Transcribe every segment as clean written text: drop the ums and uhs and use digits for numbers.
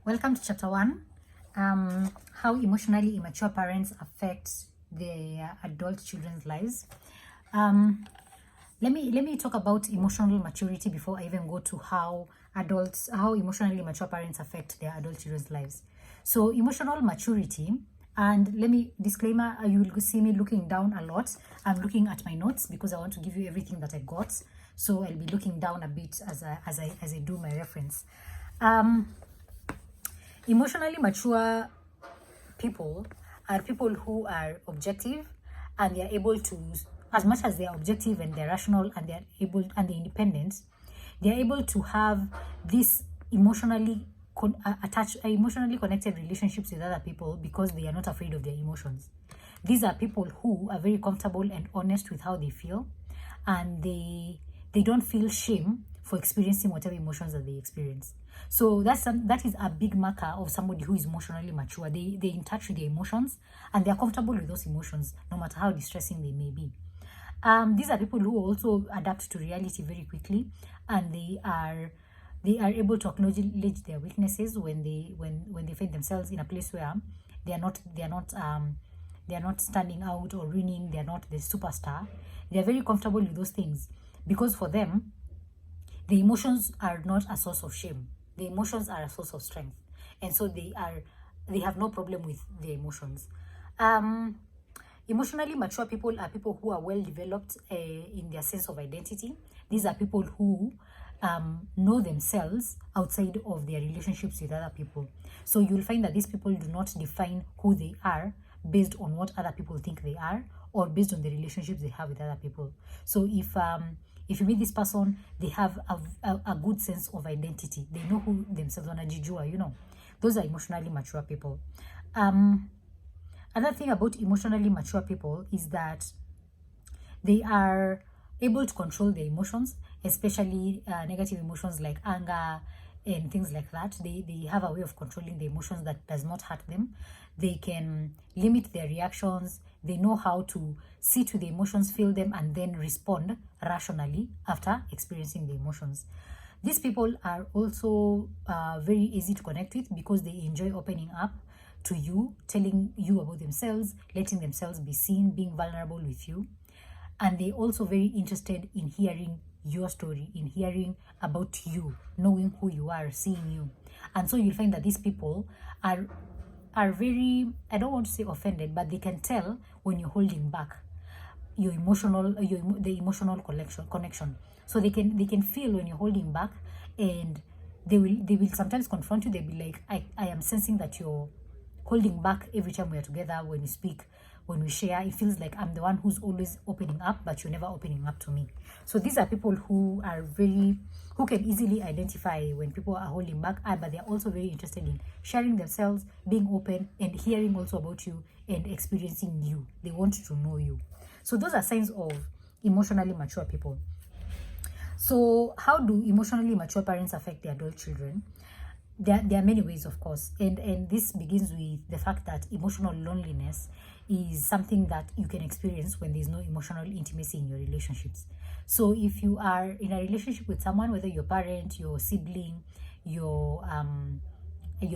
Welcome to chapter 1. How emotionally immature parents affect their adult children's lives. Let me talk about emotional maturity before I even go to how emotionally mature parents affect their adult children's lives. So emotional maturity, and let me disclaimer, you will see me looking down a lot. I'm looking at my notes because I want to give you everything that I got. So I'll be looking down a bit as I do my reference. Emotionally mature people are people who are objective, and they are able to, as much as they are objective and they're rational and they're able and they're independent, they're able to have this emotionally connected relationships with other people because they are not afraid of their emotions. These are people who are very comfortable and honest with how they feel, and they don't feel shame for experiencing whatever emotions that they experience. So that is a big marker of somebody who is emotionally mature. They're in touch with their emotions, and they're comfortable with those emotions, no matter how distressing they may be. These are people who also adapt to reality very quickly, and they are able to acknowledge their weaknesses when they find themselves in a place where they are not standing out or winning. They are not the superstar. They are very comfortable with those things because for them, the emotions are not a source of shame. The emotions are a source of strength, and so they have no problem with their emotions. Emotionally mature people are people who are well developed in their sense of identity. These are people who know themselves outside of their relationships with other people. So you'll find that these people do not define who they are based on what other people think they are, or based on the relationships they have with other people. So if you meet this person, they have a good sense of identity. They know who themselves are, Those are emotionally mature people. Another thing about emotionally mature people is that they are able to control their emotions, especially negative emotions like anger and things like that. They have a way of controlling the emotions that does not hurt them. They can limit their reactions. They know how to sit with the emotions, feel them, and then respond rationally after experiencing the emotions. These people are also very easy to connect with because they enjoy opening up to you, telling you about themselves, letting themselves be seen, being vulnerable with you. And they're also very interested in hearing your story, in hearing about you, knowing who you are, seeing you. And so you'll find that these people are very, I don't want to say offended, but they can tell when you're holding back the emotional connection. So they can feel when you're holding back, and they will sometimes confront you. They'll be like, I am sensing that you're holding back every time we are together. When we speak, when we share, it feels like I'm the one who's always opening up, but you're never opening up to me. So these are people who can easily identify when people are holding back, but they're also very interested in sharing themselves, being open, and hearing also about you and experiencing you. They want to know you. So those are signs of emotionally mature people. So how do emotionally mature parents affect their adult children? There are many ways, of course, and this begins with the fact that emotional loneliness is something that you can experience when there's no emotional intimacy in your relationships. So if you are in a relationship with someone, whether your parent, your sibling, your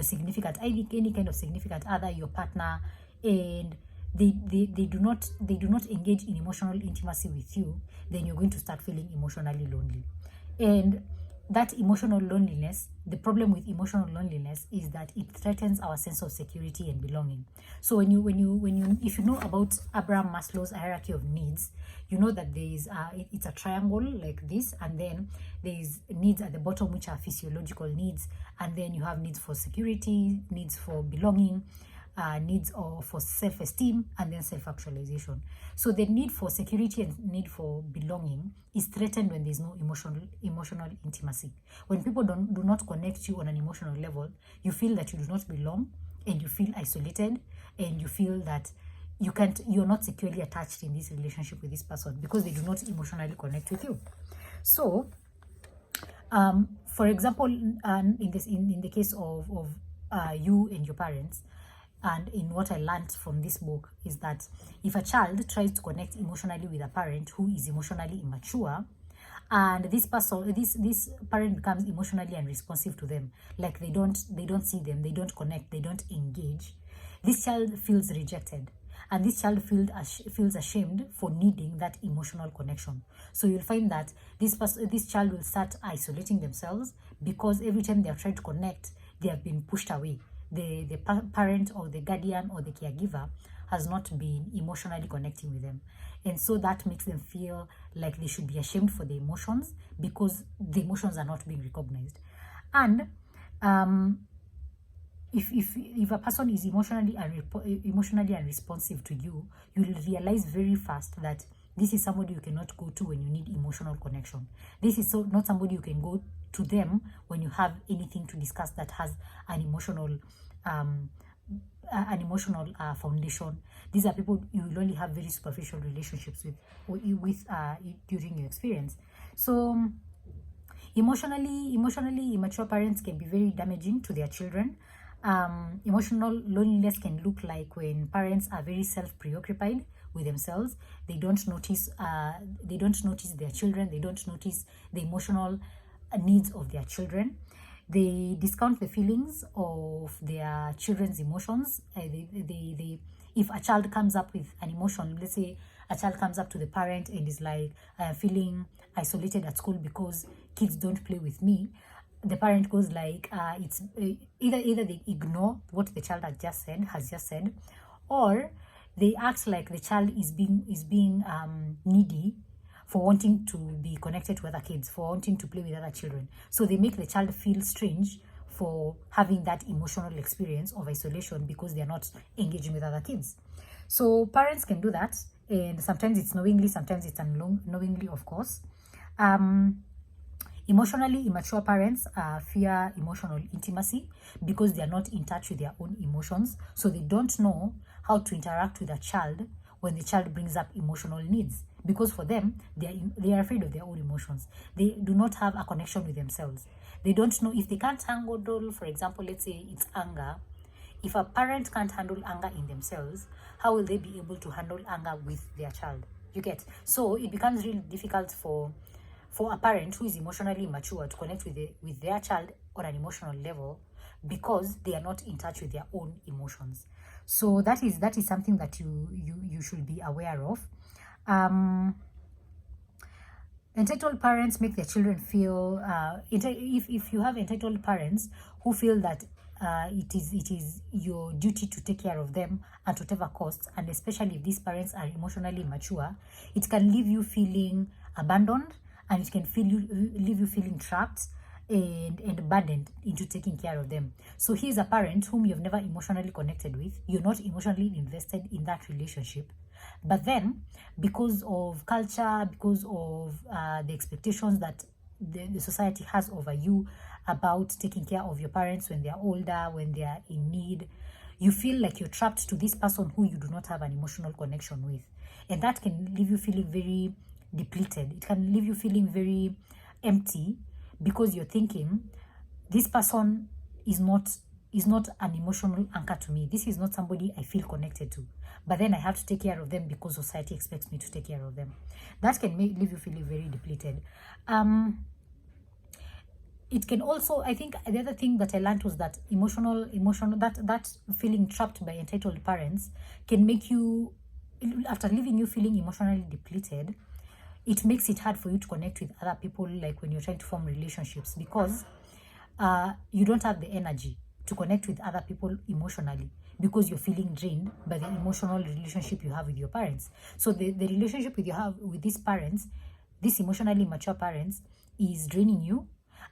significant, any kind of significant other, your partner, and they do not engage in emotional intimacy with you, then you're going to start feeling emotionally lonely. And that emotional loneliness, the problem with emotional loneliness is that it threatens our sense of security and belonging. So if you know about Abraham Maslow's hierarchy of needs, you know that it's a triangle like this, and then there's needs at the bottom, which are physiological needs, and then you have needs for security, needs for belonging, needs for self-esteem, and then self-actualization. So the need for security and need for belonging is threatened when there's no emotional intimacy. When people do not connect you on an emotional level, you feel that you do not belong, and you feel isolated, and you feel that you're not securely attached in this relationship with this person because they do not emotionally connect with you. So for example, in the case of you and your parents, and in what I learned from this book, is that if a child tries to connect emotionally with a parent who is emotionally immature, and this parent becomes emotionally unresponsive to them, like they don't see them, they don't connect, they don't engage. This child feels rejected, and this child feels ashamed for needing that emotional connection. So you'll find that this child will start isolating themselves, because every time they are trying to connect, they have been pushed away. The parent or the guardian or the caregiver has not been emotionally connecting with them, and so that makes them feel like they should be ashamed for the emotions, because the emotions are not being recognized. And if a person is emotionally unresponsive to you, you'll realize very fast that this is somebody you cannot go to when you need emotional connection. This is not somebody you can go to them when you have anything to discuss that has an emotional foundation. These are people you will only have very superficial relationships with during your experience. So emotionally immature parents can be very damaging to their children. Emotional loneliness can look like when parents are very self-preoccupied with themselves. They don't notice their children. They don't notice the emotional needs of their children. They discount the feelings of their children's emotions. If a child comes up with an emotion, let's say a child comes up to the parent and is like, I am feeling isolated at school because kids don't play with me, the parent goes like, it's either they ignore what the child has just said, or they act like the child is being needy for wanting to be connected to other kids, for wanting to play with other children. So they make the child feel strange for having that emotional experience of isolation because they are not engaging with other kids. So parents can do that, and sometimes it's knowingly, sometimes it's unknowingly, of course. Emotionally immature parents fear emotional intimacy because they are not in touch with their own emotions. So they don't know how to interact with a child when the child brings up emotional needs, because for them, they are afraid of their own emotions. They do not have a connection with themselves. They don't know if they can't handle, for example, let's say it's anger. If a parent can't handle anger in themselves, how will they be able to handle anger with their child? You get? So it becomes really difficult for a parent who is emotionally immature to connect with their child on an emotional level, because they are not in touch with their own emotions. So that is something that you should be aware of. Entitled parents make their children feel if you have entitled parents who feel that it is your duty to take care of them at whatever cost, and especially if these parents are emotionally immature, it can leave you feeling abandoned, and it can leave you feeling trapped and burdened into taking care of them. So here's a parent whom you've never emotionally connected with. You're not emotionally invested in that relationship. But then, because of culture, because of the expectations that the society has over you about taking care of your parents when they are older, when they are in need, you feel like you're trapped to this person who you do not have an emotional connection with. And that can leave you feeling very depleted. It can leave you feeling very empty, because you're thinking, this person is not an emotional anchor to me. This is not somebody I feel connected to. But then I have to take care of them because society expects me to take care of them. That can leave you feeling very depleted. It can also, I think the other thing that I learned was that that feeling trapped by entitled parents can make you, after leaving you feeling emotionally depleted, it makes it hard for you to connect with other people, like when you're trying to form relationships, because you don't have the energy to connect with other people emotionally, because you're feeling drained by the emotional relationship you have with your parents. So the relationship you have with these parents, these emotionally mature parents, is draining you,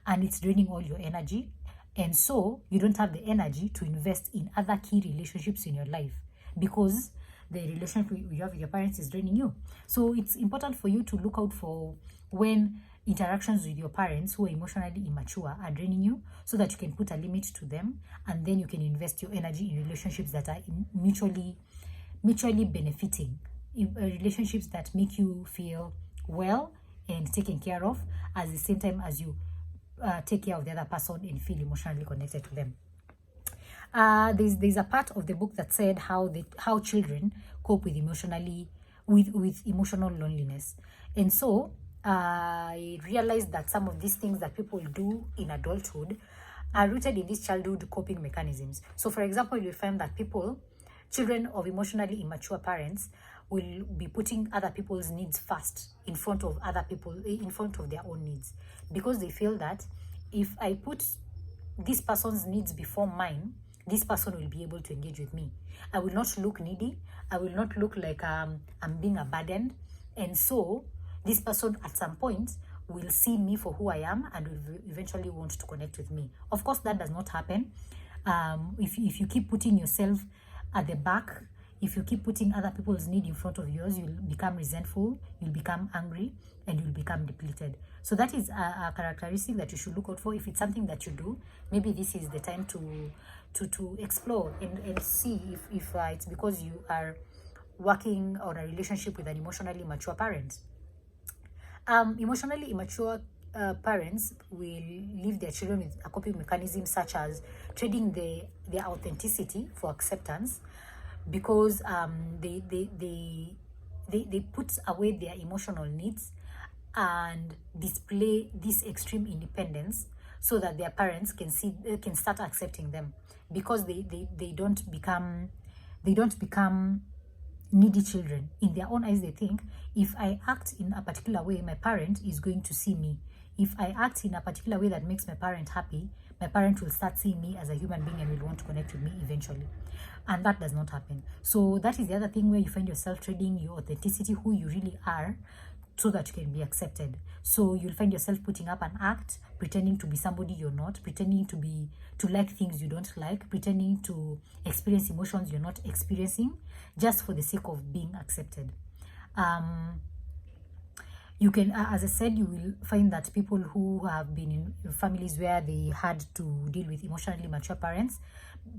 and it's draining all your energy. And so you don't have the energy to invest in other key relationships in your life, because the relationship you have with your parents is draining you. So it's important for you to look out for when interactions with your parents who are emotionally immature are draining you, so that you can put a limit to them, and then you can invest your energy in relationships that are mutually benefiting, relationships that make you feel well and taken care of, at the same time as you take care of the other person and feel emotionally connected to them. There's a part of the book that said how children cope with emotional loneliness, and so I realized that some of these things that people do in adulthood are rooted in these childhood coping mechanisms. So, for example, you find that children of emotionally immature parents, will be putting other people's needs first in front of their own needs, because they feel that if I put this person's needs before mine, this person will be able to engage with me. I will not look needy. I will not look like I'm being abandoned. And so this person at some point will see me for who I am and will eventually want to connect with me. Of course, that does not happen. If you keep putting yourself at the back, if you keep putting other people's need in front of yours, you'll become resentful, you'll become angry, and you'll become depleted. So that is a characteristic that you should look out for. If it's something that you do, maybe this is the time to explore and see if it's because you are working on a relationship with an emotionally immature parent. Emotionally immature parents will leave their children with a coping mechanism such as trading their authenticity for acceptance, because they put away their emotional needs and display this extreme independence so that their parents can start accepting them, because they don't become needy children. In their own eyes, they think, if I act in a particular way, my parent is going to see me. If I act in a particular way that makes my parent happy, my parent will start seeing me as a human being and will want to connect with me eventually. And that does not happen. So that is the other thing, where you find yourself trading your authenticity, who you really are, so that you can be accepted. So you'll find yourself putting up an act, pretending to be somebody you're not, pretending to like things you don't like, pretending to experience emotions you're not experiencing, just for the sake of being accepted. You can, as I said, you will find that people who have been in families where they had to deal with emotionally mature parents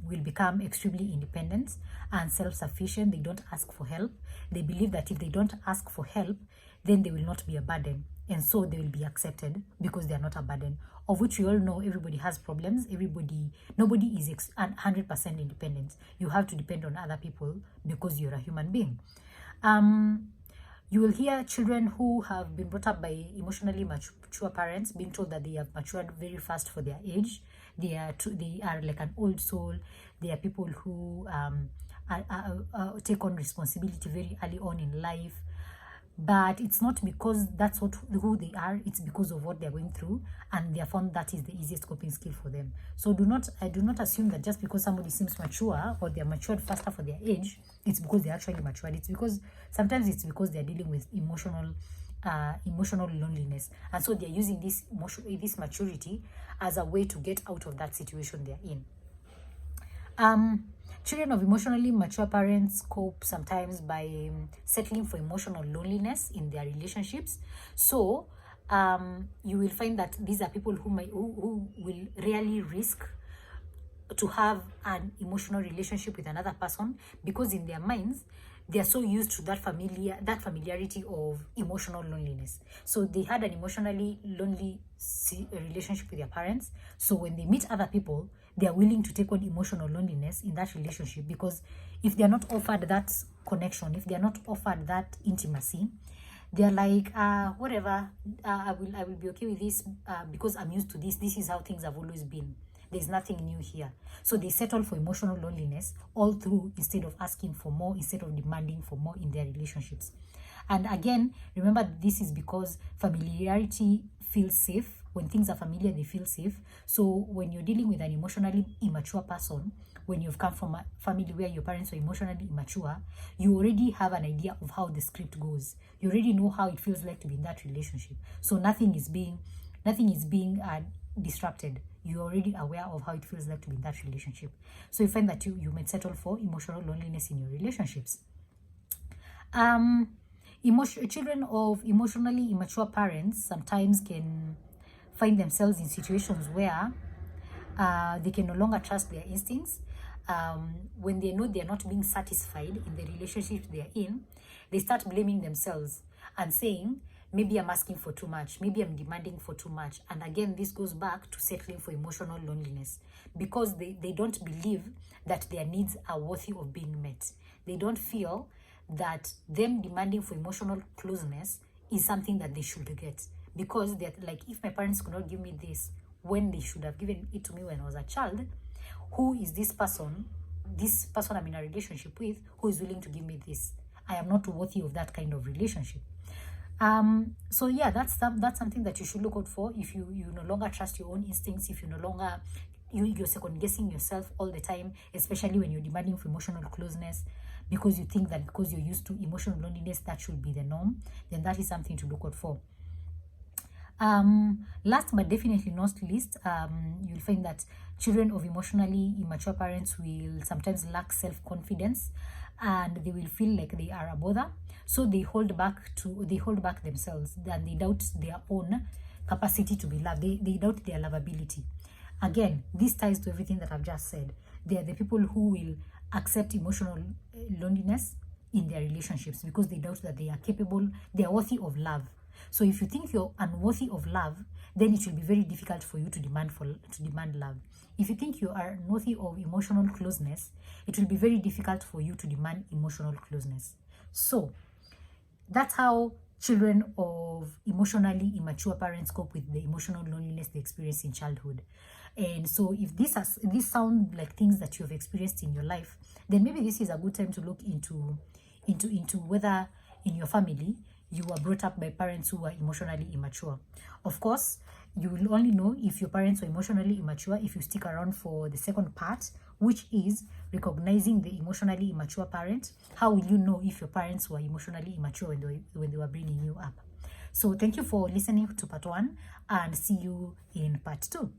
will become extremely independent and self-sufficient. They don't ask for help. They believe that if they don't ask for help, then they will not be a burden, and so they will be accepted because they are not a burden, of which we all know everybody has problems. Nobody is 100% independent. You have to depend on other people because you're a human being. You will hear children who have been brought up by emotionally mature parents being told that they have matured very fast for their age. They are like an old soul. They are people who take on responsibility very early on in life. But it's not because that's who they are. It's because of what they're going through, and they have found that is the easiest coping skill for them. So do not assume that just because somebody seems mature or they're matured faster for their age, it's because they're actually matured. It's because they're dealing with emotional loneliness, and so they're using this maturity as a way to get out of that situation they're in. Children of emotionally mature parents cope sometimes by settling for emotional loneliness in their relationships. So you will find that these are people who will rarely risk to have an emotional relationship with another person, because in their minds they are so used to that familiarity of emotional loneliness. So they had an emotionally lonely relationship with their parents. So when they meet other people, they are willing to take on emotional loneliness in that relationship, because if they are not offered that connection, if they are not offered that intimacy, they are like, whatever, I will be okay with this because I'm used to this. This is how things have always been. There's nothing new here. So they settle for emotional loneliness all through, instead of asking for more, instead of demanding for more in their relationships. And again, remember, this is because familiarity feels safe. When things are familiar, they feel safe. So when you're dealing with an emotionally immature person, when you've come from a family where your parents were emotionally immature, you already have an idea of how the script goes. You already know how it feels like to be in that relationship. So nothing is being disrupted. You're already aware of how it feels like to be in that relationship. So you find that you may settle for emotional loneliness in your relationships. Children of emotionally immature parents sometimes can find themselves in situations where they can no longer trust their instincts. When they know they're not being satisfied in the relationship they're in, they start blaming themselves and saying, maybe I'm asking for too much, maybe I'm demanding for too much. And again, this goes back to settling for emotional loneliness, because they don't believe that their needs are worthy of being met. They don't feel that them demanding for emotional closeness is something that they should get, because they're like, if my parents could not give me this when they should have given it to me when I was a child, who is this person I'm in a relationship with, who is willing to give me this? I am not worthy of that kind of relationship. So yeah, that's something that you should look out for. If you no longer trust your own instincts, if you no longer you're second guessing yourself all the time, especially when you're demanding for emotional closeness, because you think that because you're used to emotional loneliness, that should be the norm, then that is something to look out for. Last but definitely not least, you'll find that children of emotionally immature parents will sometimes lack self-confidence, and they will feel like they are a bother, so they hold back themselves, and they doubt their own capacity to be loved. They doubt their lovability. Again, this ties to everything that I've just said. They are the people who will accept emotional loneliness in their relationships because they doubt that they are capable, they are worthy of love. So if you think you're unworthy of love, then it will be very difficult for you to demand love. If you think you are unworthy of emotional closeness, it will be very difficult for you to demand emotional closeness. So that's how children of emotionally immature parents cope with the emotional loneliness they experience in childhood. And so if these sound like things that you have experienced in your life, then maybe this is a good time to look into whether in your family you were brought up by parents who were emotionally immature. Of course, you will only know if your parents were emotionally immature if you stick around for the second part, which is recognizing the emotionally immature parent. How will you know if your parents were emotionally immature when they were bringing you up? So thank you for listening to part 1, and see you in part 2.